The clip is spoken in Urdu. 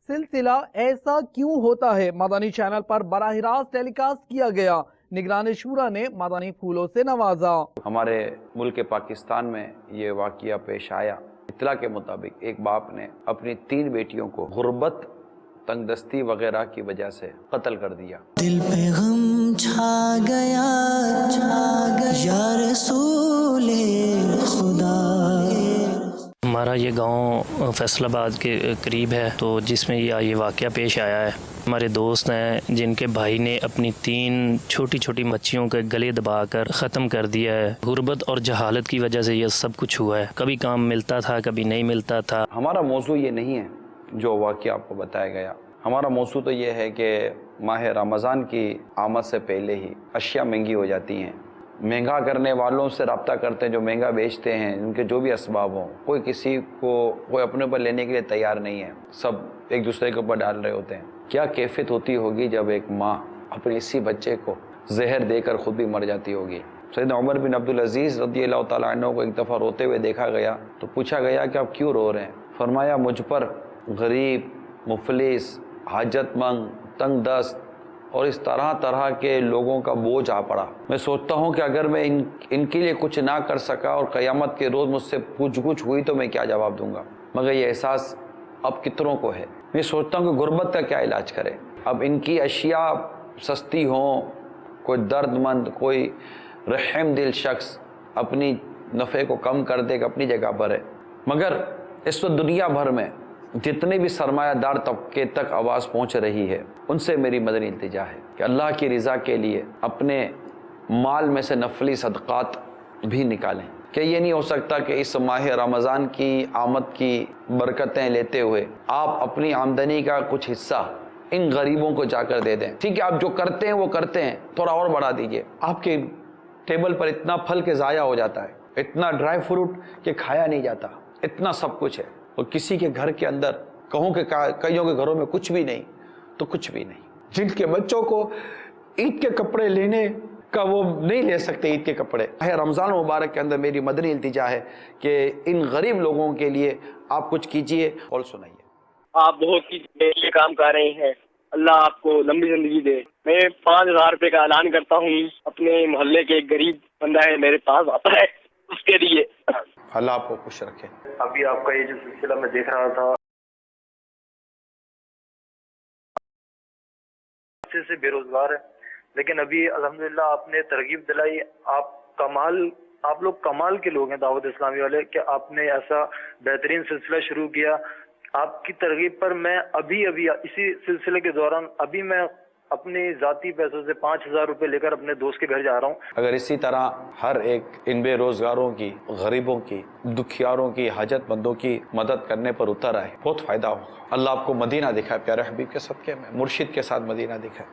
سلسلہ ایسا کیوں ہوتا ہے مدنی چینل پر براہ راست ٹیلی کاسٹ کیا گیا۔ نگران شورا نے مدنی پھولوں سے نوازا۔ ہمارے ملک پاکستان میں یہ واقعہ پیش آیا۔ اطلاع کے مطابق ایک باپ نے اپنی 3 بیٹیوں کو غربت، تنگ دستی وغیرہ کی وجہ سے قتل کر دیا۔ دل پہ غم چھا گیا یا رسول خدا۔ ہمارا یہ گاؤں فیصل آباد کے قریب ہے، تو جس میں یہ واقعہ پیش آیا ہے۔ ہمارے دوست ہیں جن کے بھائی نے اپنی 3 چھوٹی چھوٹی بچیوں کے گلے دبا کر ختم کر دیا ہے۔ غربت اور جہالت کی وجہ سے یہ سب کچھ ہوا ہے۔ کبھی کام ملتا تھا، کبھی نہیں ملتا تھا۔ ہمارا موضوع یہ نہیں ہے جو واقعہ آپ کو بتایا گیا۔ ہمارا موضوع تو یہ ہے کہ ماہ رمضان کی آمد سے پہلے ہی اشیاء مہنگی ہو جاتی ہیں۔ مہنگا کرنے والوں سے رابطہ کرتے ہیں جو مہنگا بیچتے ہیں، ان کے جو بھی اسباب ہوں، کوئی اپنے اوپر لینے کے لیے تیار نہیں ہے، سب ایک دوسرے کے اوپر ڈال رہے ہوتے ہیں۔ کیا کیفیت ہوتی ہوگی جب ایک ماں اپنے اسی بچے کو زہر دے کر خود بھی مر جاتی ہوگی۔ سیدنا عمر بن عبدالعزیز رضی اللہ تعالیٰ عنہ کو ایک دفعہ روتے ہوئے دیکھا گیا تو پوچھا گیا کہ آپ کیوں رو رہے ہیں؟ فرمایا مجھ پر غریب، مفلس، حاجت مند، تنگ دست اور اس طرح کے لوگوں کا بوجھ آ پڑا۔ میں سوچتا ہوں کہ اگر میں ان کے لیے کچھ نہ کر سکا اور قیامت کے روز مجھ سے پوچھ گچھ ہوئی تو میں کیا جواب دوں گا؟ مگر یہ احساس اب کتنوں کو ہے۔ میں سوچتا ہوں کہ غربت کا کیا علاج کرے۔ اب ان کی اشیاء سستی ہوں، کوئی درد مند، کوئی رحم دل شخص اپنی نفع کو کم کر دے گا، اپنی جگہ پر ہے۔ مگر اس وقت دنیا بھر میں جتنے بھی سرمایہ دار طبقے تک آواز پہنچ رہی ہے، ان سے میری مدنی التجا ہے کہ اللہ کی رضا کے لیے اپنے مال میں سے نفلی صدقات بھی نکالیں۔ کہ یہ نہیں ہو سکتا کہ اس ماہ رمضان کی آمد کی برکتیں لیتے ہوئے آپ اپنی آمدنی کا کچھ حصہ ان غریبوں کو جا کر دے دیں۔ ٹھیک ہے، آپ جو کرتے ہیں وہ کرتے ہیں، تھوڑا اور بڑھا دیجئے۔ آپ کے ٹیبل پر اتنا پھل کے ضائع ہو جاتا ہے، اتنا ڈرائی فروٹ کہ کھایا نہیں جاتا، اتنا سب کچھ ہے، اور کسی کے گھر کے اندر کہوں کہ کئیوں کے گھروں میں کچھ بھی نہیں تو کچھ بھی نہیں۔ جن کے بچوں کو عید کے کپڑے لینے کا وہ نہیں لے سکتے عید کے کپڑے۔ رمضان مبارک کے اندر میری مدنی التجا ہے کہ ان غریب لوگوں کے لیے آپ کچھ کیجئے اور سنائیے۔ آپ بہت ہی یہ کام کر رہے ہیں، اللہ آپ کو لمبی زندگی دے۔ میں 5000 روپے کا اعلان کرتا ہوں، اپنے محلے کے ایک غریب بندہ ہے میرے پاس آتا ہے، اس کے لیے۔ اللہ آپ کو خوش رکھے۔ ابھی آپ کا یہ جو سلسلہ میں دیکھ رہا تھا، سے بے روزگار ہے، لیکن ابھی الحمدللہ آپ نے ترغیب دلائی۔ آپ لوگ کمال کے لوگ ہیں دعوت اسلامی والے کہ آپ نے ایسا بہترین سلسلہ شروع کیا۔ آپ کی ترغیب پر میں ابھی اسی سلسلے کے دوران میں اپنے ذاتی پیسوں سے 5000 روپے لے کر اپنے دوست کے گھر جا رہا ہوں۔ اگر اسی طرح ہر ایک ان بے روزگاروں کی، غریبوں کی، دکھیاروں کی، حاجت مندوں کی مدد کرنے پر اتر آئے، بہت فائدہ ہوگا۔ اللہ آپ کو مدینہ دکھائے، پیارے حبیب کے صدقے میں مرشد کے ساتھ مدینہ دکھائے۔